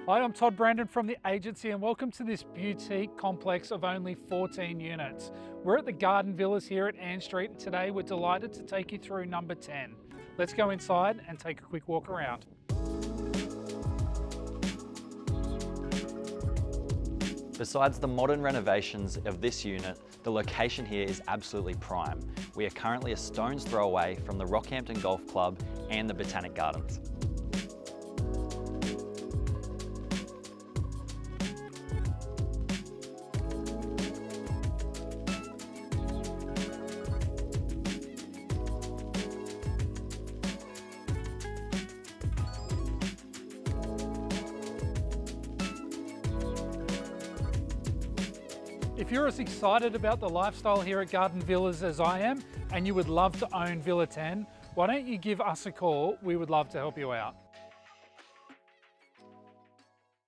Hi, I'm Todd Brandon from the agency and welcome to this boutique complex of only 14 units. We're at the Garden Villas here at Ann Street and today we're delighted to take you through number 10. Let's go inside and take a quick walk around. Besides the modern renovations of this unit, the location here is absolutely prime. We are currently a stone's throw away from the Rockhampton Golf Club and the Botanic Gardens. If you're as excited about the lifestyle here at Garden Villas as I am, and you would love to own Villa 10, why don't you give us a call? We would love to help you out.